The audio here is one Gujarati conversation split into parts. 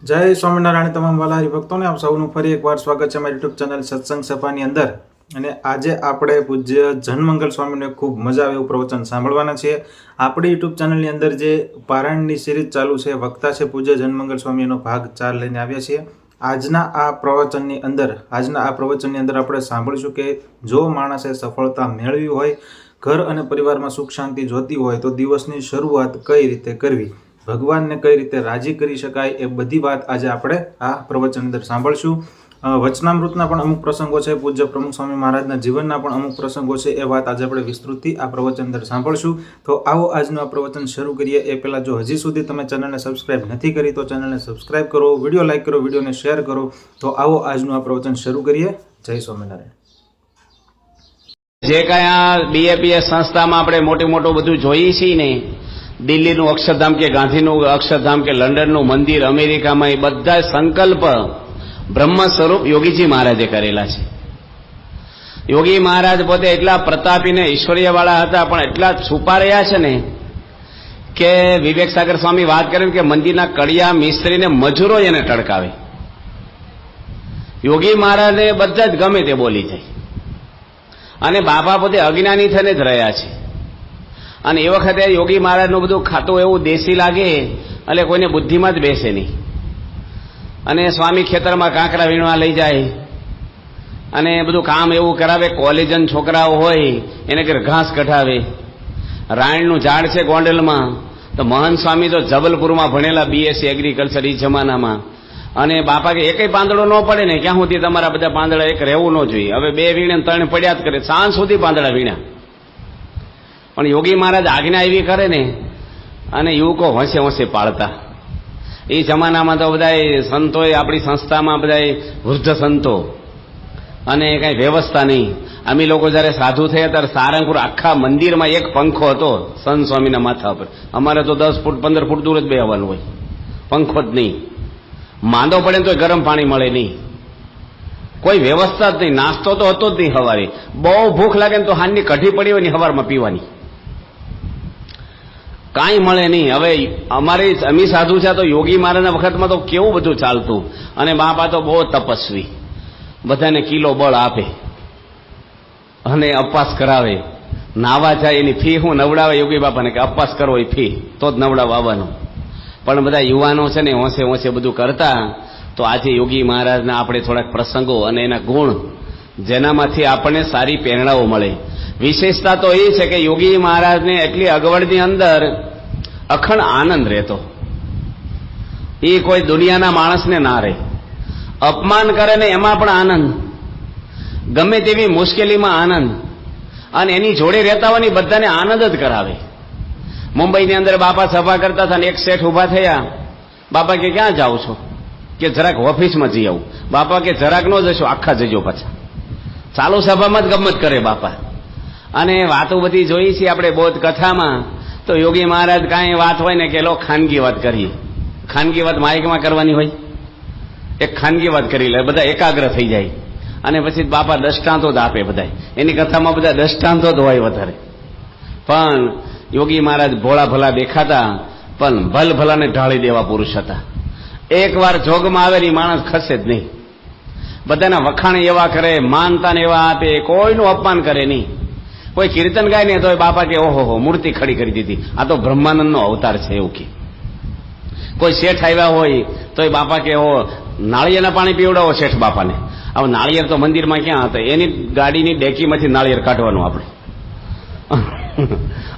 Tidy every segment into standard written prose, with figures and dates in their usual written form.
જય સ્વામિનારાયણ તમામ વાલા હરિભક્તોને આપ સૌનું ફરી એકવાર સ્વાગત છે મારી યુટ્યુબ ચેનલ સત્સંગ સભાની અંદર. અને આજે આપણે પૂજ્ય જનમંગલ સ્વામીને ખૂબ મજા આવે એવું પ્રવચન સાંભળવાના છીએ. આપણી યુટ્યુબ ચેનલની અંદર જે પારાયણની સિરીઝ ચાલુ છે, વક્તા છે પૂજ્ય જનમંગલ સ્વામી, એનો ભાગ 4 લઈને આવ્યા છીએ. આજના આ પ્રવચનની અંદર આપણે સાંભળીશું કે જો માણસે સફળતા મેળવી હોય, ઘર અને પરિવારમાં સુખ શાંતિ જોતી હોય, તો દિવસની શરૂઆત કઈ રીતે કરવી, ભગવાનને કઈ રીતે રાજી કરી શકાય, એ બધી વાત આજે આપણે આ પ્રવચન અંદર સાંભળશું. વચનામૃતના પણ અમુક પ્રસંગો છે, પૂજ્ય પ્રમુખ સ્વામી મહારાજના જીવનના પણ અમુક પ્રસંગો છે, એ વાત આજે આપણે વિસ્તૃતથી આ પ્રવચન અંદર સાંભળશું. તો આવો આજનું આ પ્રવચન શરૂ કરીએ. એ પહેલાં જો હજી સુધી તમે ચેનલને સબસ્ક્રાઇબ નથી કરી તો ચેનલને સબસ્ક્રાઇબ કરો, વિડીયો લાઇક કરો, વિડીયોને શેર કરો. તો આવો આજનું આ પ્રવચન શરૂ કરીએ. જય સ્વામિનારાયણ. જે કઈ આ બીએપીએસ સંસ્થામાં આપણે મોટું બધું જોઈએ છીએ ને, દિલ્હીનું અક્ષરધામ કે ગાંધીનું અક્ષરધામ કે લંડનનું મંદિર, અમેરિકામાં, એ બધા સંકલ્પ બ્રહ્મ સ્વરૂપ યોગીજી મહારાજે કરેલા છે. યોગી મહારાજ પોતે એટલા પ્રતાપીને ઈશ્વર્યવાળા હતા, પણ એટલા છુપા રહ્યા છે ને કે વિવેક સાગર સ્વામી વાત કરે કે મંદિરના કડિયા મિસ્ત્રીને મજૂરો એને ટડકાવે. યોગી મહારાજને બધા જ ગમે તે બોલી જાય, અને બાપા પોતે અજ્ઞાની થઈને જ રહ્યા છે. અને એ વખતે યોગી મહારાજનું બધું ખાતું એવું દેશી લાગે, એટલે કોઈને બુદ્ધિમાં જ બેસે નહીં. અને સ્વામી ખેતરમાં કાંકરા વીણવા લઈ જાય અને બધું કામ એવું કરાવે. કોલેજન છોકરાઓ હોય એને ઘર ઘાસ કઢાવે. રાયણનું ઝાડ છે ગોંડલમાં, તો મહંત સ્વામી તો જબલપુરમાં ભણેલા, બીએસસી એગ્રીકલ્ચર એ જમાનામાં. અને બાપા કે એકય પાંદડો ન પડે ને ક્યાં સુધી તમારા બધા પાંદડા એક રહેવું ન જોઈએ. હવે 2 વીણે 3 પડ્યા જ કરે, સાંજ સુધી પાંદડા વીણ્યા. પણ યોગી મહારાજ આજ્ઞા એવી કરે ને, અને યુવકો હોંશે પાળતા. એ જમાનામાં તો બધા સંતોએ આપણી સંસ્થામાં બધા વૃદ્ધ સંતો, અને કઈ વ્યવસ્થા નહીં. અમે લોકો જયારે સાધુ થયા ત્યારે સારંગપુર આખા મંદિરમાં એક પંખો હતો સંત સ્વામીના માથા પર. અમારે તો 10 ફૂટ 15 ફૂટ દૂર જ બેહવાનું હોય, પંખો જ નહીં. માંદો પડે તો ગરમ પાણી મળે નહીં, કોઈ વ્યવસ્થા જ નહીં. નાસ્તો તો હતો જ નહીં. સવારે બહુ ભૂખ લાગે ને તો હાનની કઢી પડી હોય ને સવારમાં પીવાની, કાંઈ મળે નહીં. હવે અમે સાધુ છે તો યોગી મહારાજના વખતમાં તો કેવું બધું ચાલતું. અને બાપા તો બહુ તપસ્વી, બધાને કિલો બળ આપે અને અપવાસ કરાવે. નાવા જાય એની ફી હું નવડાવે યોગી બાપાને કે અપવાસ કરવો એ ફી તો જ નવડાવવા આવવાનું. પણ બધા યુવાનો છે ને હોંશે બધું કરતા. તો આજે યોગી મહારાજના આપણે થોડાક પ્રસંગો અને એના ગુણ, જેનામાંથી આપણને સારી પ્રેરણાઓ મળે. વિશેષતા તો એ છે કે યોગી મહારાજને એટલી અગવડની અંદર અખંડ આનંદ રહેતો. એ કોઈ દુનિયાના માણસને ના રહે. અપમાન કરે ને એમાં પણ આનંદ, ગમે તેવી મુશ્કેલીમાં આનંદ, અને એની જોડે રહેતા હોય ને બધાને આનંદ જ કરાવે. મુંબઈની અંદર બાપા સભા કરતા હતા ને એક શેઠ ઉભા થયા. બાપા કે ક્યાં જાઓ છો? કે જરાક ઓફિસમાં જઈ આવું. બાપા કે જરાક ન જશો, આખા જજો પાછા. ચાલુ સભામાં જ ગમત કરે બાપા. અને વાતો બધી જોઈ છે આપણે બોધ કથામાં. તો યોગી મહારાજ કાંઈ વાત હોય ને કે લો ખાનગી વાત કરીએ. ખાનગી વાત માઇકમાં કરવાની હોય, એક ખાનગી વાત કરી લે, બધા એકાગ્ર થઈ જાય. અને પછી બાપા દ્રષ્ટાંતો જ આપે. બધા એની કથામાં બધા દ્રષ્ટાંતો જ હોય વધારે. પણ યોગી મહારાજ ભોળા ભલા દેખાતા, પણ ભલ ભલાને ઢાળી દેવા પુરુષ હતા. એકવાર જોગમાં આવેલી માણસ ખસે જ નહીં. બધાના વખાણ એવા કરે, માનતાને એવા આપે, કોઈનું અપમાન કરે નહીં. કોઈ કીર્તન ગાય ને તો બાપા કે ઓહો મૂર્તિ ખડી કરી દીધી, આ તો બ્રહ્માનંદનો અવતાર છે એવું કે. કોઈ શેઠ આવ્યા હોય તો એ બાપા કે ઓ નાળિયેરના પાણી પીવડાવો શેઠ બાપાને. હવે નાળિયેર તો મંદિરમાં ક્યાં હતા, એની ગાડીની ડેકીમાંથી નાળિયેર કાઢવાનું આપણે,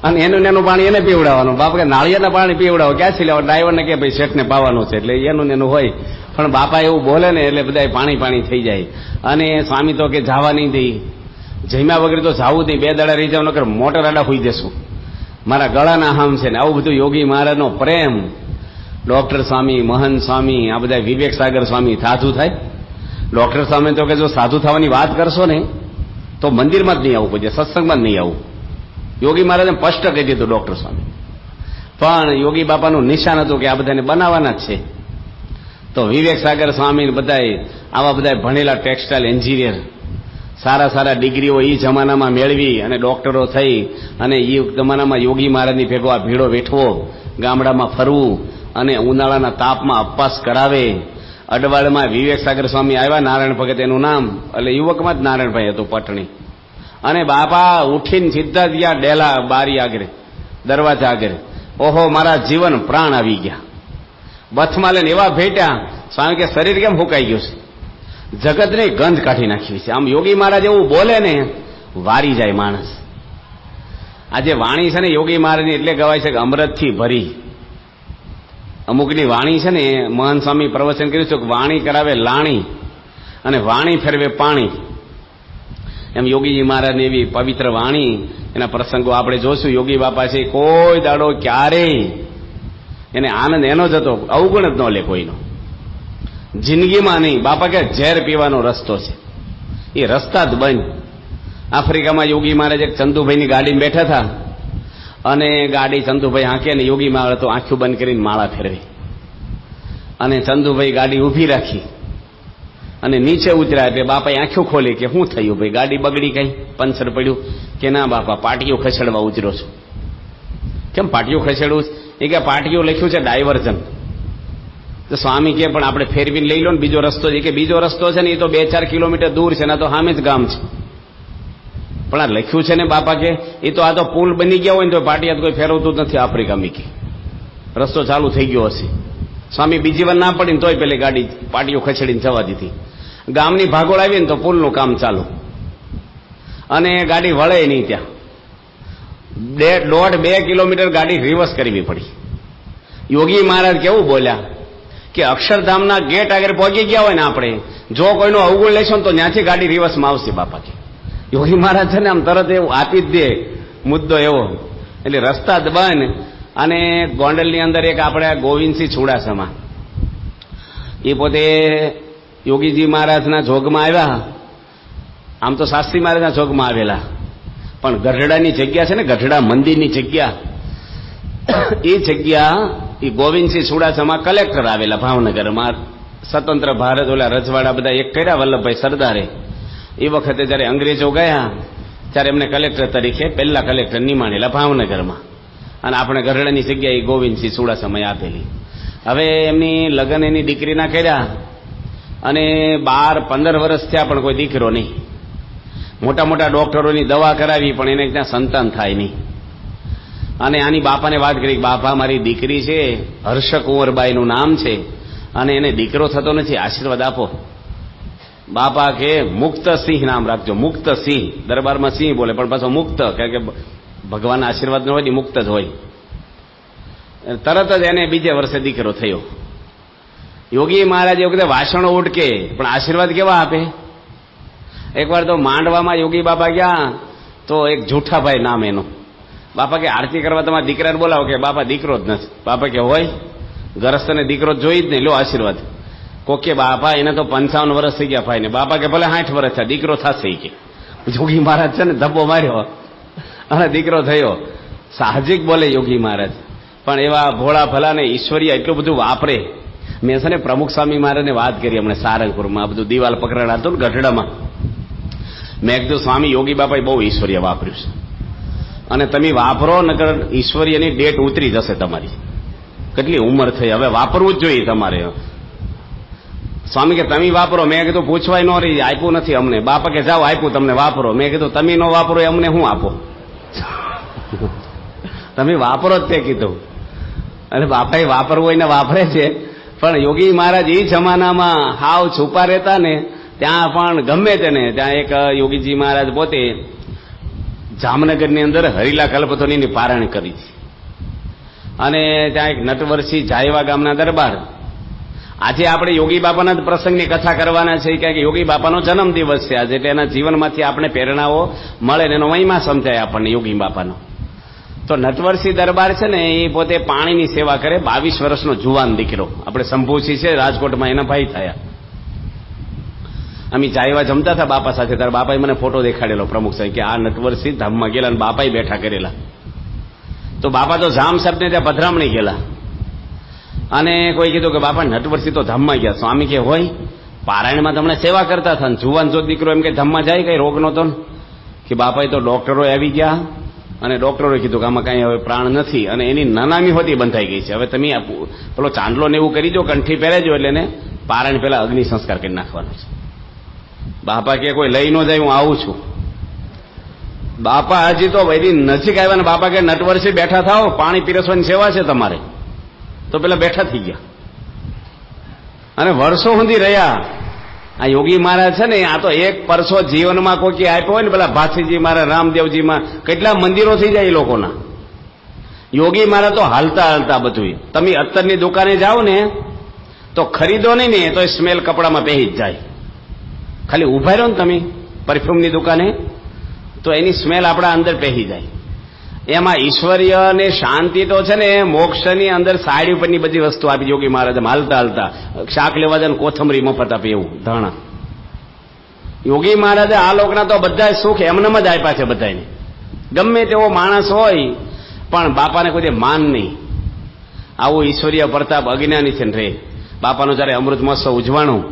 અને એનું પાણી એને પીવડાવવાનું. બાપા કે નાળિયેરના પાણી પીવડાવો, ક્યાંથી લેવા? ડ્રાઈવરને કે ભાઈ શેઠને પાવાનું છે, એટલે એનું હોય. પણ બાપા એવું બોલે ને એટલે બધા પાણી થઈ જાય. અને સ્વામી તો કે જવા નહીં દઈ, જમ્યા વગર તો જાવું નહીં, 2 દાડા રહી જાવ, નકર મોટર આડા હોઈ જશું, મારા ગળાના હામ છે ને. આવું બધું યોગી મહારાજનો પ્રેમ. ડોક્ટર સ્વામી, મહંત સ્વામી, આ બધા વિવેક સાગર સ્વામી સાધુ થાય. ડોક્ટર સ્વામી તો કે જો સાધુ થવાની વાત કરશો ને તો મંદિરમાં જ નહીં આવવું, પછી સત્સંગમાં જ નહીં આવું. યોગી મહારાજને સ્પષ્ટ કહી દીધું ડોક્ટર સ્વામી. પણ યોગી બાપાનું નિશાન હતું કે આ બધાને બનાવવાના જ છે. તો વિવેક સાગર સ્વામી બધા આવા બધા ભણેલા ટેક્સટાઇલ એન્જિનિયર, સારા ડિગ્રીઓ એ જમાનામાં મેળવી અને ડોક્ટરો થઈ. અને એ જમાનામાં યોગી મહારાજની ભેગો આ ભીડો વેઠવો, ગામડામાં ફરવું, અને ઉનાળાના તાપમાં અપવાસ કરાવે. અડવાળમાં વિવેક સાગર સ્વામી આવ્યા, નારાયણ ભગત એનું નામ, એટલે યુવકમાં જ નારાયણભાઈ હતું પટણી. અને બાપા ઉઠીને સીધા જ ગયા ડેલા બારી આગળ, દરવાજા આગળ. ઓહો, મારા જીવન પ્રાણ આવી ગયા. બથમાં લઈને એવા ભેટ્યા, સ્વામી કે શરીર કેમ ફૂંકાઈ ગયું છે, જગતને ગંધ કાઢી નાખી છે. આમ યોગી મહારાજ એવું બોલે ને, વારી જાય માણસ. આજે વાણી છે ને યોગી મહારાજની એટલે ગવાય છે કે અમૃતથી ભરી. અમુકની વાણી છે ને, મહાન સ્વામી પ્રવચન કર્યું છે કે વાણી કરાવે લાણી અને વાણી ફેરવે પાણી. એમ યોગીજી મહારાજની એવી પવિત્ર વાણી, એના પ્રસંગો આપણે જોશું. યોગી બાપા છે, કોઈ દાડો ક્યારેય એને આનંદ એનો જ હતો, અવગુણ જ ન લે કોઈનો, જિંદગીમાં નહીં. બાપા કે ઝેર પીવાનો રસ્તો છે, એ રસ્તા જ બંધ. આફ્રિકામાં યોગી મહારાજ એક ચંદુભાઈની ગાડીમાં બેઠા હતા, અને ગાડી ચંદુભાઈ હાંકે ને યોગી મહારાજ તો આંખું બંધ કરીને માળા ફેરવી, અને ચંદુભાઈ ગાડી ઊભી રાખી અને નીચે ઉતર્યા. એટલે બાપાએ આંખો ખોલી કે શું થયું ભાઈ, ગાડી બગડી કઈ, પંચર પડ્યું? કે ના બાપા, પાટીઓ ખસેડવા ઉતર્યો છું. કેમ પાટીઓ ખસેડવું? એ કે પાટીઓ લખ્યું છે ડાયવર્ઝન. તો સ્વામી કે પણ આપણે ફેરવીને લઈ લો ને બીજો રસ્તો છે. કે બીજો રસ્તો છે ને એ તો 2-4 કિલોમીટર દૂર છે ને, તો સામે જ ગામ છે. પણ આ લખ્યું છે ને બાપા કે એ તો આ તો પુલ બની ગયા હોય ને તો પાટિયા કોઈ ફેરવતું જ નથી આફ્રિકા મીકી, રસ્તો ચાલુ થઈ ગયો હશે. સ્વામી બીજી વાર ના પડીને તોય પેલી ગાડી પાટીઓ ખસેડીને જવા દીધી. ગામની ભાગોળ આવી ને તો પુલનું કામ ચાલુ, અને ગાડી વળે નહીં. ત્યાં 1.5-2 કિલોમીટર ગાડી રિવર્સ કરવી પડી. યોગી મહારાજ કેવું બોલ્યા કે અક્ષરધામના ગેટ આગળ પહોંચી ગયા હોય ને આપણે, જો કોઈનો અવગુણ લેશો ને તો ત્યાંથી ગાડી રિવર્સમાં આવશે. બાપા કે યોગી મહારાજ છે ને આમ તરત એવું આપી જ દે મુદ્દો એવો. એટલે રસ્તા જ બંધ. અને ગોંડલની અંદર એક આપણે ગોવિંદસિંહ ચુડાસમા, એ પોતે યોગીજી મહારાજના જોગમાં આવ્યા. આમ તો શાસ્ત્રી મહારાજના જોગમાં આવેલા, પણ ગઢડાની જગ્યા છે ને, ગઢડા મંદિરની જગ્યા, એ જગ્યા એ ગોવિંદસિંહ ચુડાસમા કલેક્ટર આવેલા ભાવનગરમાં. સ્વતંત્ર ભારત ઓલા રજવાડા બધા એક કર્યા વલ્લભભાઈ સરદારે. એ વખતે જયારે અંગ્રેજો ગયા ત્યારે એમને કલેક્ટર તરીકે પહેલા કલેક્ટર નિમાણેલા ભાવનગરમાં, અને આપણે ગઢડાની જગ્યાએ ગોવિંદસિંહ ચુડાસમાએ આપેલી. હવે એમની લગ્ન એની દીકરીના કર્યા, અને 12-15 વર્ષ થયા પણ કોઈ દીકરો નહીં. મોટા મોટા ડોક્ટરોની દવા કરાવી પણ એને ત્યાં સંતાન થાય નહીં. અને આની બાપાને વાત કરી, બાપા મારી દીકરી છે, હર્ષ કુંવરબાઈનું નામ છે, અને એને દીકરો થતો નથી, આશીર્વાદ આપો. બાપા કે મુક્તસિંહ નામ રાખજો. મુક્તસિંહ, દરબારમાં સિંહ બોલે પણ પાછો મુક્ત, કારણ કે ભગવાનના આશીર્વાદ ન હોય ને મુક્ત જ હોય. તરત જ એને બીજે વર્ષે દીકરો થયો. યોગી મહારાજ એ વખતે વાસણો ઉડકે પણ આશીર્વાદ કેવા આપે. એકવાર તો માંડવામાં યોગી બાપા ગયા તો એક જૂઠાભાઈ નામ એનું, બાપા કે આરતી કરવા તમારા દીકરાને બોલાવો. કે બાપા દીકરો જ નથી. બાપા કે હોય, ગરસ્તને દીકરો જોઈ જ નહીં, લો આશીર્વાદ. કોકે બાપા એને તો 55 વર્ષ થઈ ગયા ભાઈ ને. બાપા કે ભલે 60 વર્ષ થયા, દીકરો થશે. કે યોગી મહારાજ છે ને ધબ્બો માર્યો અને દીકરો થયો. સાહજિક બોલે યોગી મહારાજ, પણ એવા ભોળા ભલા ને ઈશ્વરીય એટલું બધું વાપરે. મેં છે ને પ્રમુખ સ્વામી મહારાજને વાત કરી હમણાં સારંગપુરમાં, આ બધું દિવાલ પકડાણ હતું ને ગઢડામાં. મેં કીધું સ્વામી યોગી બાપાએ બહુ ઈશ્વરીય વાપર્યું છે, અને તમે વાપરો નકર ઈશ્વરીયની ડેટ ઉતરી જશે તમારી. કેટલી ઉંમર થઈ, હવે વાપરવું જ જોઈએ તમારે. સ્વામી કે તમે વાપરો. મેં કીધું પૂછવાય ન રહી, આપ્યું નથી અમને. બાપા કે જાઓ આપ્યું તમને, વાપરો. મેં કીધું તમે ન વાપરો અમને શું આપો, તમે વાપરો જ તે કીધું. અને બાપાએ વાપરવું હોય ને વાપરે છે. પણ યોગી મહારાજ એ જમાનામાં હાવ છુપા રહેતા ને, ત્યાં પણ ગમે તેને ત્યાં એક યોગીજી મહારાજ પોતે જામનગરની અંદર હરિલા કલ્પતોની પારાયણ કરી છે. અને ત્યાં એક નટવરસિંહ જાયવા ગામના દરબાર. આજે આપણે યોગી બાપાના જ પ્રસંગની કથા કરવાના છે, કારણ કે યોગી બાપાનો જન્મ દિવસ છે આજે, એટલે એના જીવનમાંથી આપણે પ્રેરણાઓ મળે ને એનો મહિમા સમજાય આપણને યોગી બાપાનો. તો નટવરસિંહ દરબાર છે ને, એ પોતે પાણીની સેવા કરે. 22 વર્ષનો જુવાન દીકરો. આપણે શંભુસિંહ છે રાજકોટમાં, એના ભાઈ થયા. અમે જાયવા જમતા હતા બાપા સાથે, ત્યારે બાપાએ મને ફોટો દેખાડેલો પ્રમુખ સાહેબ કે આ નટવરસિંહ ધામમાં ગયેલા, અને બાપાએ બેઠા કરેલા. તો બાપા તો જામ સાહેબને ત્યાં પધરામણી ગયેલા, અને કોઈ કીધું કે બાપા નટવરસિંહ તો ધામમાં ગયા. સ્વામી કે હોય, પારાયણમાં તમને સેવા કરતા હતા, જુવાન જો દીકરો એમ કે ધામમાં જાય, કઈ રોગ નહોતો ને. કે બાપાએ તો ડોક્ટરો આવી ગયા, અને ડોક્ટરોએ કીધું કે આમાં કાંઈ હવે પ્રાણ નથી, અને એની નનામી હોતી બંધાઈ ગઈ છે. હવે તમે પેલો ચાંદલો ને એવું કરી દો, કંઠી પહેરેજો, એટલે એને પારણ પહેલા અગ્નિ સંસ્કાર કરી નાખવાનો છે. બાપા કે કોઈ લઈ ન જાય, હું આવું છું. બાપા હજી તો એની નજીક આવ્યા ને બાપા કે નટવરસી બેઠા થાઓ, પાણી પીરસવાની સેવા છે તમારે. તો પેલા બેઠા થઈ ગયા અને વર્ષો સુધી રહ્યા. આ યોગી મહારાજ છે ને, આ તો એક પરસો જીવનમાં કોઈ આપ્યો હોય ને, પેલા ભાસીજી મહારાજ, રામદેવજીમાં કેટલા મંદિરો થઈ જાય એ લોકોના. યોગી મહારાજ તો હાલતા હાલતા બધું. તમે અત્તરની દુકાને જાઓ ને તો ખરીદો નહીં ને તો સ્મેલ કપડામાં પહેરી જ જાય. ખાલી ઉભા રહ્યો ને તમે પરફ્યુમની દુકાને તો એની સ્મેલ આપણા અંદર પહેરી જાય. એમાં ઈશ્વરીય અને શાંતિ તો છે ને, મોક્ષની અંદર સાડી ઉપરની બધી વસ્તુ આપી યોગી મહારાજ હાલતા હાલતા. શાક લેવા જાય કોથમરી મફત આપે એવું, ધાણા. યોગી મહારાજે આ લોકના તો બધા સુખ એમનેમ જ આપ્યા છે બધાને. ગમે તેવો માણસ હોય પણ બાપાને કોઈ માન નહીં. આવું ઈશ્વરીય પ્રતાપ અજ્ઞાની છે ને રે. બાપાનો જયારે અમૃત મહોત્સવ ઉજવાણું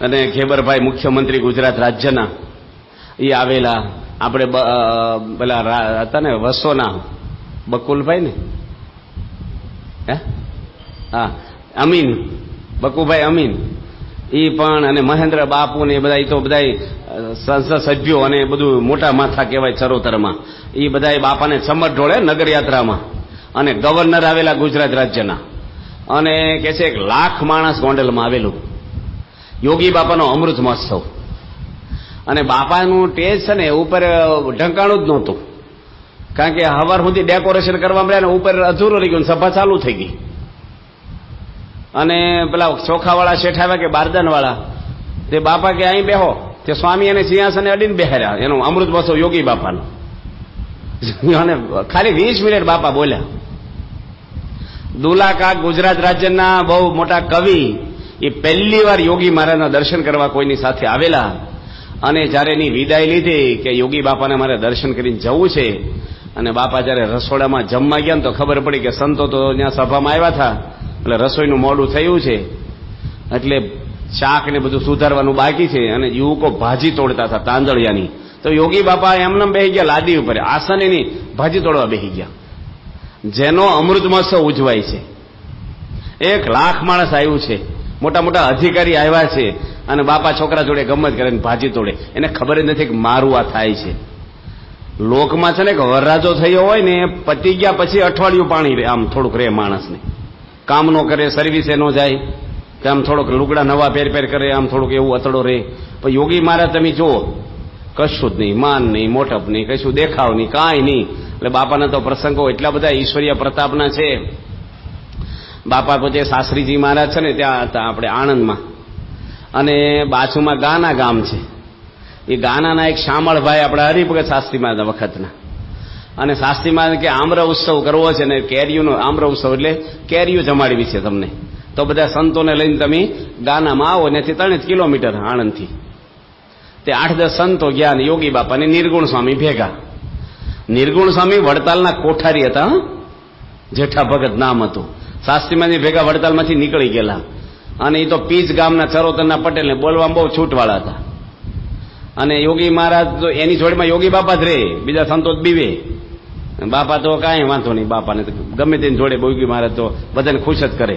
અને ખેબરભાઈ મુખ્યમંત્રી ગુજરાત રાજ્યના એ આવેલા. આપણે પેલા હતા ને વસોના બકુલભાઈ ને, હા અમીન, બકુભાઈ અમીન, એ પણ, અને મહેન્દ્ર બાપુ ને બધા, તો બધા સંસદ સભ્યો અને બધું મોટા માથા કહેવાય ચરોતરમાં, એ બધા બાપાને સમર ઢોળે નગરયાત્રામાં. અને ગવર્નર આવેલા ગુજરાત રાજ્યના, અને કે છે 1 લાખ માણસ ગોંડલમાં આવેલું. યોગી બાપાનો અમૃત મહોત્સવ. અને બાપાનું ટેજ છે ને ઉપર ઢંકાણું જ નહોતું, કારણ કે હવાર સુધી ડેકોરેશન કરવા મળ્યા ને ઉપર અધૂરું રહી ગયું, સભા ચાલુ થઈ ગઈ. અને પેલા ચોખાવાળા શેઠ આવ્યા કે બારદાનવાળા, તે બાપા કે અહીં બેહો, તે સ્વામી અને સિંહાસને અડીને બેહાર્યા. એનો અમૃત મહોત્સવ યોગી બાપાનો. અને ખાલી 20 મિનિટ બાપા બોલ્યા. દુલા કાક ગુજરાત રાજ્યના બહુ મોટા કવિ, એ પહેલી વાર યોગી મહારાજના દર્શન કરવા કોઈની સાથે આવેલા. અને જયારે એની વિદાય લીધી કે યોગી બાપાને મારે દર્શન કરીને જવું છે, અને બાપા જયારે રસોડામાં જમવા ગયા ને તો ખબર પડી કે સંતો તો ત્યાં સભામાં આવ્યા હતા, એટલે રસોઈનું મોડું થયું છે, એટલે શાક ને બધું સુધારવાનું બાકી છે, અને યુવકો ભાજી તોડતા હતા તાંદળિયાની. તો યોગી બાપા એમને બેસી ગયા લાદી ઉપર, આસન એની ભાજી તોડવા બેસી ગયા. જેનો અમૃત મહોત્સવ ઉજવાય છે, 1 લાખ માણસ આવ્યું છે, મોટા મોટા અધિકારી આવ્યા છે, અને બાપા છોકરા જોડે ગમત કરે ને ભાજી તોડે. એને ખબર જ નથી કે મારું આ થાય છે. લોકમાં છે ને કે વરરાજો થયો હોય ને, પતી ગયા પછી અઠવાડિયું પાણી આમ થોડુંક રે માણસને, કામ નો કરે, સર્વિસે નો જાય, કે આમ થોડોક લુગડા નવા પહેર કરે, આમ થોડુંક એવું અતડો રહે. પણ યોગી મહારાજ તમે જુઓ, કશું જ નહીં, માન નહીં, મોટપ નહીં, કશું દેખાવ નહીં, કાંઈ નહીં. એટલે બાપાના તો પ્રસંગો એટલા બધા ઈશ્વરીય પ્રતાપના છે. બાપા પોતે શાસ્ત્રીજી મહારાજ છે ને ત્યાં હતા આપણે આણંદમાં, અને બાજુમાં ગાના ગામ છે. એ ગાનાના એક શામળભાઈ આપણા હરિભગત શાસ્ત્રી મહારાજ વખતના, અને શાસ્ત્રી મહારાજ કે આમ્ર ઉત્સવ કરવો છે ને, કેરીઓનો આમ્ર ઉત્સવ એટલે કેરીઓ જમાડવી છે તમને, તો બધા સંતોને લઈને તમે ગાનામાં આવો. ને 3 કિલોમીટર આણંદથી. તે 8-10 સંતો ગયા, ને યોગી બાપા ને નિર્ગુણ સ્વામી ભેગા. નિર્ગુણ સ્વામી વડતાલના કોઠારી હતા, જેઠા ભગત નામ હતું. શાસ્ત્રીમાંથી ભેગા વડતાલમાંથી નીકળી ગયેલા, અને એ તો પીચ ગામના ચરોતરના પટેલને બોલવામાં બહુ છૂટવાળા હતા. અને યોગી મહારાજ તો એની જોડેમાં યોગી બાપા જ રહે, બીજા સંતો બીવે. બાપા તો કાંઈ વાંધો નહીં, બાપાને ગમે તેની જોડે યોગી મહારાજ તો બધાને ખુશ જ કરે.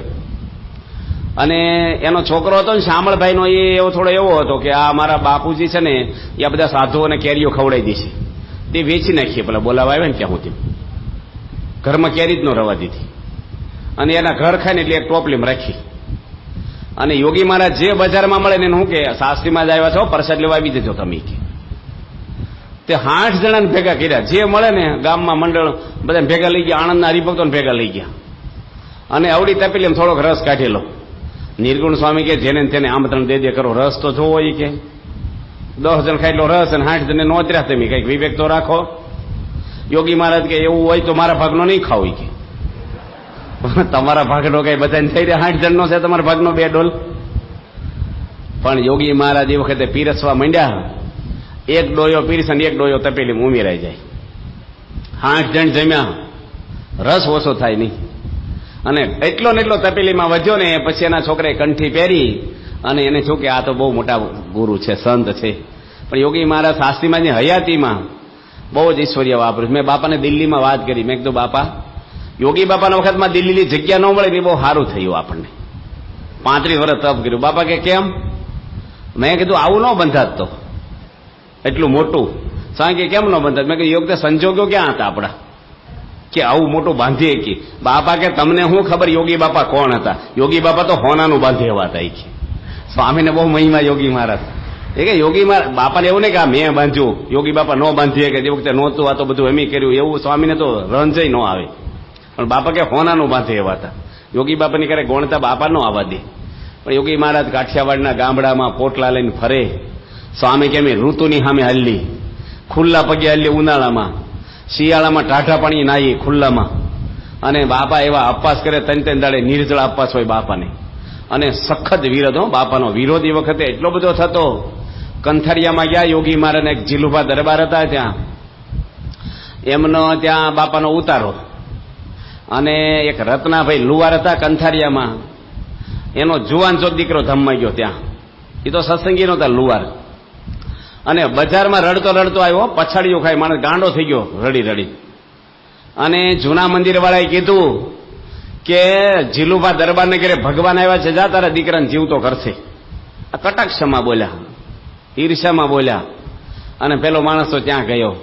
અને એનો છોકરો હતો ને શામળભાઈનો, એ એવો થોડો એવો હતો કે આ મારા બાપુજી છે ને એ બધા સાધુઓને કેરીઓ ખવડાવી દેશે, તે વેચી નાખીએ પેલા બોલાવા આવ્યા ને ત્યાં સુધી. ઘરમાં કેરી જ ન રવા દીધી, અને એના ઘર ખાય ને એટલે એક ટોપલીમાં રાખી. અને યોગી મહારાજ જે બજારમાં મળે ને શું કે શાસ્ત્રીમાં જ આવ્યા છો, પ્રસાદ લેવા આવી દેજો તમે. તે 60 જણાને ભેગા કર્યા, જે મળે ને ગામમાં મંડળ બધા ભેગા લઈ ગયા, આણંદના હરિભક્તોને ભેગા લઈ ગયા. અને અવડી તપેલી થોડોક રસ કાઢેલો. નિર્ગુણ સ્વામી કે જેને તેને આમંત્રણ દે કરો, રસ તો જોવો. એ કે 10 જણ ખાય એટલો રસ, અને 60 જણને નોતર્યા, તમે કઈક વિવેક તો રાખો. યોગી મહારાજ કે એવું હોય તો મારા ભાગનો નહીં ખાવું. કે તમારા ભાગનો કઈ બધાને થઈ રહ્યા, 60 જણનો છે તમારા ભાગનો 2 ડોલ. પણ યોગી મહારાજ એ વખતે પીરસવા માંડ્યા, 1 ડોયો પીરસે ને 1 ડોયો તપેલીમાં ઉમેરાઈ જાય. 60 જણ જમ્યા, રસ ઓછો થાય નહીં. અને એટલો ને એટલો તપેલીમાં વધ્યો ને, પછી એના છોકરાએ કંઠી પહેરી, અને એને શું કે આ તો બહુ મોટા ગુરુ છે, સંત છે. પણ યોગી મહારાજ શાસ્ત્રીમાંની હયાતીમાં બહુ જ ઈશ્વરીય વાપર્યું. મેં બાપાને દિલ્હીમાં વાત કરી. મેં કીધું બાપા, યોગી બાપાના વખતમાં દિલ્હીની જગ્યા ન મળે એ બહુ સારું થયું આપણને. 35 વર્ષ તપ કર્યું. બાપા કે કેમ? મેં કીધું આવું ન બંધાત તો, એટલું મોટું. સ્વામી કે કેમ ન બંધાત? મેં કીધું યોગ સંજોગો ક્યાં હતા આપણા કે આવું મોટું બાંધીએ કે? બાપા કે તમને શું ખબર યોગી બાપા કોણ હતા? યોગી બાપા તો હોનાનું બાંધી એવા હતા કે. સ્વામીને બહુ મહિમા યોગી મહારાજ. એ કે યોગી મહારાજ બાપાને એવું નહીં કે મેં બાંધ્યું, યોગી બાપા ન બાંધીએ કે જે વખતે નહોતું આ તો બધું એમ કર્યું, એવું સ્વામીને તો રંજય ન આવે. પણ બાપા કે હોનાનું બાંધે એવા હતા. યોગી બાપાની ક્યારેક ગોણતા બાપા ન આવવા દે. પણ યોગી મહારાજ કાઠિયાવાડના ગામડામાં પોટલા લઈને ફરે. સ્વામી કેમ ઋતુની સામે હલ્લી, ખુલ્લા પગે હલ્લી ઉનાળામાં, શિયાળામાં ટાઢા પાણી નાહીએ ખુલ્લામાં. અને બાપા એવા અપવાસ કરે, 3 દાડે નિર્જળા અપવાસ હોય બાપાને. અને સખત વિરોધ, બાપાનો વિરોધ એ વખતે એટલો બધો થતો. કંથરિયામાં ગયા યોગી મહારાજ, એક જીલુભા દરબાર હતા ત્યાં, એમનો ત્યાં બાપાનો ઉતારો. અને એક રત્નાભાઈ લુવાર હતા કંથારિયામાં, એનો જુવાન ચોક દીકરો ધમમાં ગયો ત્યાં. એ તો સત્સંગી નહોતા લુવાર. અને બજારમાં રડતો રડતો આવ્યો, પછાડીઓ ખાઈ, માણસ ગાંડો થઈ ગયો રડી રડી. અને જૂના મંદિર વાળાએ કીધું કે જીલુભા દરબારને ઘરે ભગવાન આવ્યા છે, જા તારા દીકરાને જીવતો કરશે. આ કટાક્ષમાં બોલ્યા, ઈર્ષામાં બોલ્યા. અને પેલો માણસ તો ત્યાં ગયો.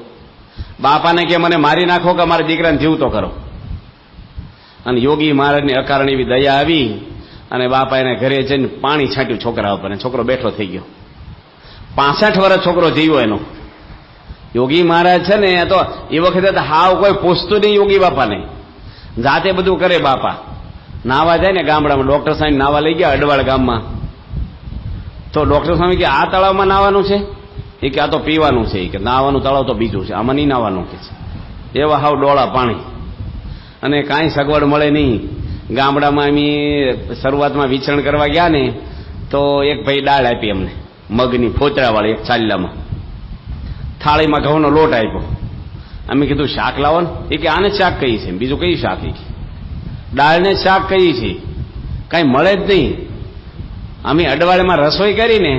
બાપાને કે મને મારી નાખો કે મારા દીકરાને જીવતો કરો. અને યોગી મહારાજની અકારણ એવી દયા આવી અને બાપા એને ઘરે જઈને પાણી છાંટ્યું છોકરા ઉપર. છોકરો બેઠો થઈ ગયો. 65 વર્ષ છોકરો જીવ્યો એનો. યોગી મહારાજ છે ને, તો એ વખતે તો હાવ કોઈ પૂછતું નહીં યોગી બાપાને, જાતે બધું કરે બાપા. નાવા જાય ને ગામડામાં, ડોક્ટર સાહેબ નાવા લઈ ગયા અડવાળ ગામમાં. તો ડોક્ટર સાહેબ કે આ તળાવમાં નાવાનું છે? એ કે આ તો પીવાનું છે. કે નાવાનું તળાવ તો બીજું છે, આમાં નહીં નાવાનું કે છે. એવા હાવ ડોળા પાણી. અને કાંઈ સગવડ મળે નહીં. ગામડામાં એમ શરૂઆતમાં વિચરણ કરવા ગયા ને, તો એક ભાઈ દાળ આપી અમને, મગની ફોતરાવાળી, એક ચાલ્લામાં. થાળીમાં ઘઉંનો લોટ આપ્યો. અમે કીધું શાક લાવો ને. એ કે આને શાક કહીએ છે, બીજું કયું શાક? એ દાળને શાક કહીએ છીએ, કાંઈ મળે જ નહીં. અમે અડવાળેમાં રસોઈ કરીને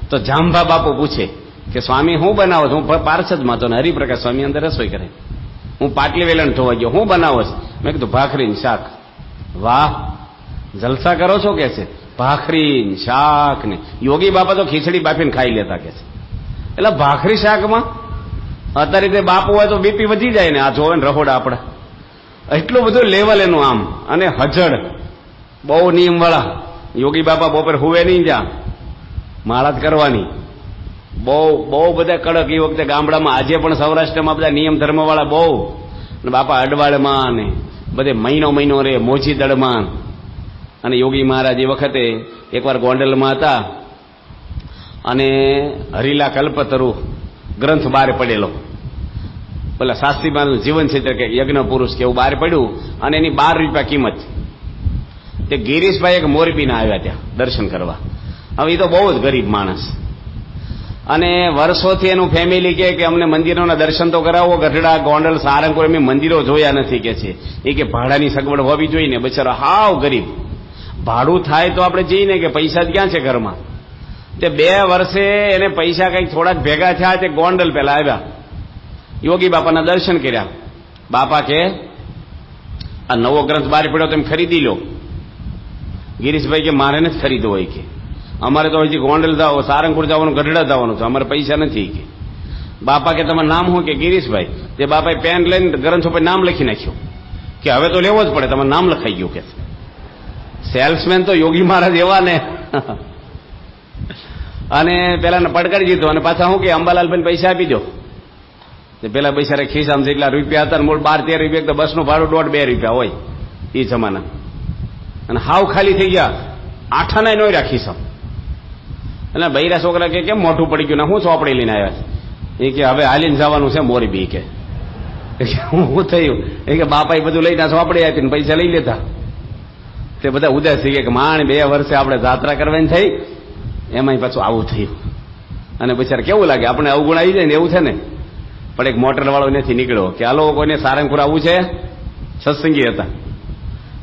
તો જાંભા બાપુ પૂછે કે સ્વામી હું બનાવો છો? હું પાર્ષદમાં તો, હરિપ્રકાશ સ્વામી અંદર રસોઈ કરે. હું પાટલી વેલણ ધોવા ગયો, હું બનાવો છો? મેં કીધું ભાખરી શાક. વાહ, જલસા કરો છો કે છે? ભાખરી શાક ને. યોગી બાપા તો ખીચડી બાફીને ખાઈ લેતા કે છે. એટલે ભાખરી શાકમાં અત્યારે તે બાપુ હોય તો બીપી વધી જાય ને. આ જોવે ને રહોડા આપડા, એટલું બધું લેવલ એનું આમ. અને હજડ બહુ નિયમ વાળા. યોગી બાપા બપોર હુવે નહીં, જ્યાં માળા જ કરવાની. બહુ બહુ બધા કડક. એ વખતે ગામડામાં, આજે પણ સૌરાષ્ટ્રમાં બધા નિયમ ધર્મ વાળા બહુ. અને બાપા અડવાળમાં ને બધે મહિનો રે મોજી દળમાં. અને યોગી મહારાજ એ વખતે એકવાર ગોંડલમાં હતા અને હરિલા કલ્પતરુ ગ્રંથ બહાર પડેલો, પેલા શાસ્ત્રીમાનું જીવન છે કે યજ્ઞ પુરુષ કે એવું બહાર પડ્યું. અને એની 12 રૂપિયા કિંમત. તે ગિરીશભાઈ એક મોરબીના આવ્યા ત્યાં દર્શન કરવા. હવે એ તો બહુ જ ગરીબ માણસ. અને વર્ષોથી એનું ફેમિલી કે અમને મંદિરોના દર્શન તો કરાવો. ગઢડા, ગોંડલ, સારંગપુર અમે મંદિરો જોયા નથી કે છે. એ કે ભાડાની સગવડ હોવી જોઈએ ને. બિચારો હાવ ગરીબ. ભાડું થાય તો આપણે જઈને કે પૈસા ક્યાં છે ઘરમાં. તે 2 વર્ષે એને પૈસા કંઈક થોડાક ભેગા થયા. તે ગોંડલ પેલા આવ્યા, યોગી બાપાના દર્શન કર્યા. બાપા કે આ નવો ગ્રંથ બહાર પડ્યો તેમ ખરીદી લો. ગિરીશભાઈ કે મારે નથી ખરીદવો હોય કે, અમારે તો હજી ગોંડલ જાવ, સારંગપુર જવાનું, ગઢડા જવાનું છે, અમારે પૈસા નથી કે. બાપા કે તમારું નામ શું? કે ગિરીશભાઈ. તે બાપાએ પેન લઈને ગ્રંથ ઉપર નામ લખી નાખ્યું કે હવે તો લેવો જ પડે, તમારું નામ લખાઈ ગયું કે. સેલ્સમેન તો યોગી મહારાજ એવા ને. અને પેલાને પડકારી દીધો. અને પાછા શું કે અંબાલાલભાઈ પૈસા આપી દો. પેલા પૈસા ખિસ્સામાં જેટલા રૂપિયા હતા, મૂળ 12-13 રૂપિયા, તો બસનું ભાડું 1.5-2 રૂપિયા હોય એ જમાના. અને હાવ ખાલી થઈ ગયા, 8 નો ખિસ્સા. એટલે બૈરા છોકરા કે કેમ મોઢું પડી ગયું ને હું ચોપડી લઈને આવ્યા? એ કે હવે હાલીને જવાનું છે મોરબી કે. હું થયું? એ કે બાપા બધું લઈને ચોપડી આપીને પૈસા લઈ લેતા. તે બધા ઉદાસ થઈ ગયા કે માણ 2 વર્ષે આપણે જાત્રા કરવાની થઈ, એમાં પાછું આવું થયું. અને બિચારા કેવું લાગે, આપણે અવગુણ આવી જાય ને એવું છે ને. પણ એક મોટર વાળો નથી નીકળ્યો કે હાલો કોઈને સારંગપુર આવવું છે. સત્સંગી હતા.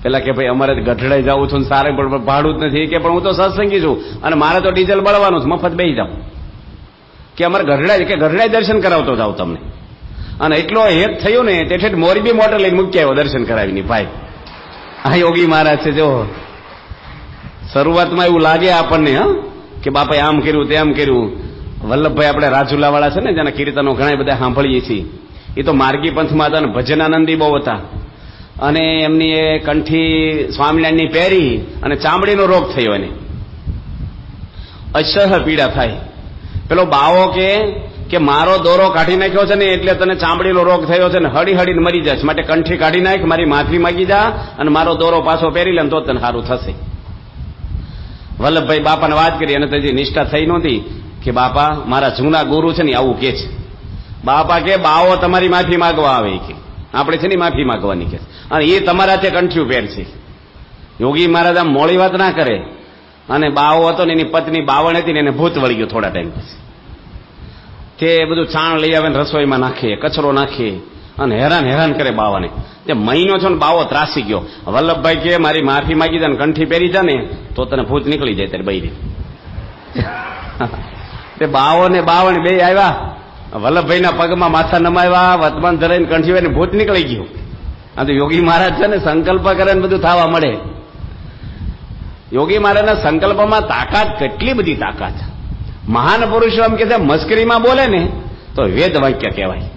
પેલા કે ભાઈ અમારે ગઢડાઈ જવું છું, સારંગપુર પર ભાડું જ નથી કે. પણ હું તો સત્સંગી છું અને મારે તો ડીઝલ બળવાનું છે, મફત બેસી જાવ કે. અમારે ગઢડાઈ દર્શન કરાવતો જાવ તમને. અને એટલો હેત થયો ને તે ઠેઠ મોરબી મોટર લઈને મૂકી આવ્યો દર્શન કરાવીને. ભાઈ આ યોગી મહારાજ છે. જો શરૂઆતમાં એવું લાગે આપણને કે બાપાએ આમ કર્યું તેમ કર્યું. વલ્લભભાઈ આપણે રાજુલાવાળા છે ને, જેના કીર્તનો ઘણા બધા સાંભળીએ છીએ, એ તો માર્ગી પંથમાં હતા અને ભજનાનંદી બહુ હતા. અને એમની એ કંઠી સ્વામિનારાયણની પહેરી અને ચામડીનો રોગ થયો એને, અસહ્ય પીડા થાય. પેલો બાવો કે મારો દોરો કાઢી નાખ્યો છે ને એટલે તને ચામડીનો રોગ થયો છે ને હળી હળીને મરી જશે, માટે કંઠી કાઢી નાખ, મારી માફી માગી જા અને મારો દોરો પાછો પહેરી લે તો તને સારું થશે. વલ્લભભાઈ બાપાને વાત કરી અને તેથી નિષ્ઠા થઈ નહોતી કે બાપા મારા જૂના ગુરુ છે ને આવું કે છે. બાપા કે બાવો તમારી માફી માગવા આવે કે આપણે છે ને માફી માગવાની કે, અને એ તમારા તે કંઠ્યું પહેર છે. યોગી મહારાજ આમ મોડી વાત ના કરે. અને બાવો હતો ને એની પત્ની બાવણ હતી ને એને ભૂત વળી ગયો થોડા ટાઈમ પછી. તે બધું ચાણ લઈ આવે ને રસોઈમાં નાખે, કચરો નાખે અને હેરાન કરે બાવાને. તે મહિનો છો ને બાવો ત્રાસી ગયો. વલ્લભભાઈ કે મારી માફી માગી દે ને કંઠી પહેરી જા ને તો તને ભૂત નીકળી જાય ત્યારે બૈરી. તે બાવો ને બાવણ બે આવ્યા, વલ્લભભાઈના પગમાં માથા નમાવ્યા, વર્તમાન ધરાઈને કંઠી વાળીને ભૂત નીકળી ગયું. આ તો યોગી મહારાજ છે ને સંકલ્પ કરે ને બધું થવા મળે. યોગી મહારાજના સંકલ્પમાં તાકાત, કેટલી બધી તાકાત. મહાન પુરુષો એમ કે મસ્કરીમાં બોલે ને તો વેદ વાક્ય કહેવાય.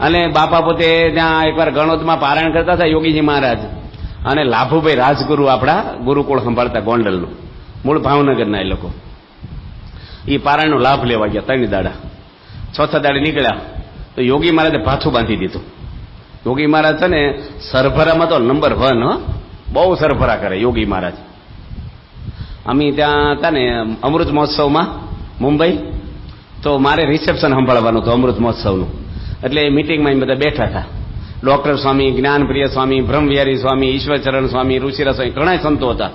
અને બાપા પોતે ત્યાં એકવાર ગણોદમાં પારાયણ કરતા હતા યોગીજી મહારાજ, અને લાભુભાઈ રાજગુરુ આપણા ગુરુકુળ સંભાળતા ગોંડલનું, મૂળ ભાવનગરના એ લોકો, એ પારાયણનો લાભ લેવા ગયા. 3 દાડા, 6 દાડે નીકળ્યા તો યોગી મહારાજે પાછું બાંધી દીધું. યોગી મહારાજ છે ને સરભરામાં તો નંબર 1, બહુ સરભરા કરે યોગી મહારાજ. અમે ત્યાં હતા ને અમૃત મહોત્સવમાં મુંબઈ, તો મારે રિસેપ્શન સંભાળવાનું હતું અમૃત મહોત્સવનું. એટલે મિટિંગમાં બધા બેઠા હતા. ડોક્ટર સ્વામી, જ્ઞાનપ્રિય સ્વામી, બ્રહ્મવિહારી સ્વામી, ઈશ્વરચરણ સ્વામી, ઋષિરા સ્વામી, ઘણા સંતો હતા.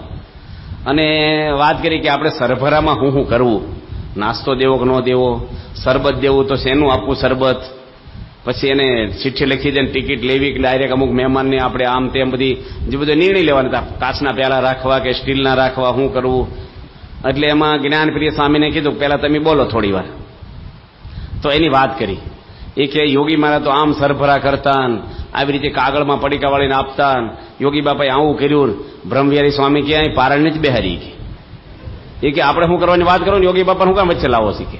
અને વાત કરી કે આપણે સરભરામાં શું કરવું, નાસ્તો દેવો કે ન દેવો, શરબત દેવું તો શેનું આપવું શરબત, પછી એને ચિઠ્ઠી લખી દે, ટિકિટ લેવી કે ડાયરેક્ટ અમુક મહેમાનને આપણે આમ તેમ બધી જે બધો નિર્ણય લેવાના હતા, કાચના પ્યાલા રાખવા કે સ્ટીલના રાખવા, શું કરવું. એટલે એમાં જ્ઞાનપ્રિય સ્વામીને કીધું પહેલા તમે બોલો થોડી વાર. તો એની વાત કરી. એ કે યોગી મહારાજ તો આમ સરભરા કરતા, આવી રીતે કાગળમાં પડીકા વાળીને આપતા, યોગી બાપાએ આવું કર્યું. બ્રહ્મવિહારી સ્વામી કે અહીં પારણને જ બેહારી કે એ કે આપણે શું કરવાની વાત કરો ને યોગી બાપા શું કામ વચ્ચે લાવો શીખે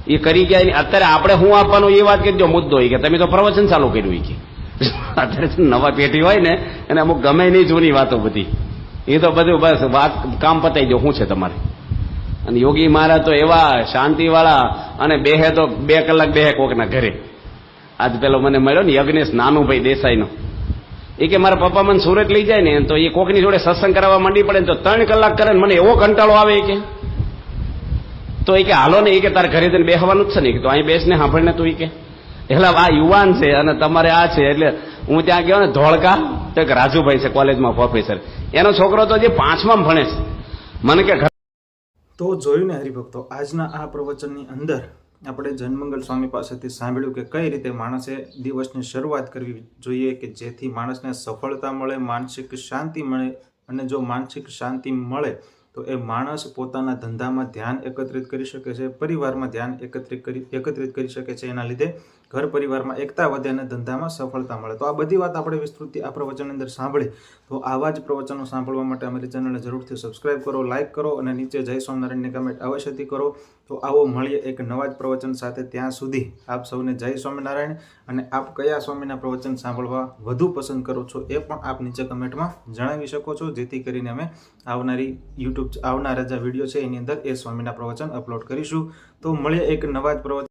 એ કરી ગયા. અત્યારે આપણે શું આપવાનું એ વાત કરી મુદ્દો કે તમે તો પ્રવચન ચાલુ કર્યું કે અત્યારે નવા પેઢી હોય ને એને અમુક ગમે નહીં જૂની વાતો બધી, એ તો બધું બસ વાત કામ પતાવી દો શું છે તમારે. અને યોગી મહારાજ તો એવા શાંતિવાળા, અને બેહે તો 2 કલાક બેહે કોકના ઘરે. આજ પેલો મને મળ્યો ને યજ્ઞેશ નાનુભાઈ દેસાઈનો, એ કે મારા પપ્પા મને સુરત લઈ જાય ને તો એ કોકની જોડે સત્સંગ કરાવવા માંડી પડે ને તો 3 કલાક કરે ને મને એવો કંટાળો આવે કે તો એ કે હાલો ને, એ કે તારે ઘરે જઈને બેસવાનું જ છે ને, તો અહીં બેસને સાંભળને તું. એ કે એટલે આ યુવાન છે અને તમારે આ છે. એટલે હું ત્યાં ગયો ને ધોળકા, તો એક રાજુભાઈ છે કોલેજમાં પ્રોફેસર, એનો છોકરો તો જે 5માં ભણે છે. મને કે તો જોયું ને હરિભક્તો, આજના આ પ્રવચનની અંદર આપણે જનમંગલ સ્વામી પાસેથી સાંભળ્યું કે કઈ રીતે માણસે દિવસની શરૂઆત કરવી જોઈએ કે જેથી માણસને સફળતા મળે, માનસિક શાંતિ મળે. અને જો માનસિક શાંતિ મળે તો એ માણસ પોતાના ધંધામાં ધ્યાન એકત્રિત કરી શકે છે, પરિવારમાં ધ્યાન એકત્રિત કરી શકે છે. એના લીધે ઘર પરિવારમાં એકતા વધે અને ધંધામાં સફળતા મળે. તો આ બધી વાત આપણે વિસ્તૃતિ આ પ્રવચનની અંદર સાંભળી. તો આવા જ પ્રવચનો સાંભળવા માટે અમારી ચેનલને જરૂરથી સબસ્ક્રાઇબ કરો, લાઇક કરો અને નીચે જય સ્વામિનારાયણની કમેન્ટ અવશ્યથી કરો. તો આવો મળીએ એક નવા જ પ્રવચન સાથે. ત્યાં સુધી આપ સૌને જય સ્વામિનારાયણ. અને આપ કયા સ્વામીના પ્રવચન સાંભળવા વધુ પસંદ કરો છો એ પણ આપ નીચે કમેન્ટમાં જણાવી શકો છો, જેથી કરીને અમે આવનારા જે વિડીયો છે એની અંદર એ સ્વામીના પ્રવચન અપલોડ કરીશું. તો મળીએ એક નવા જ પ્રવચન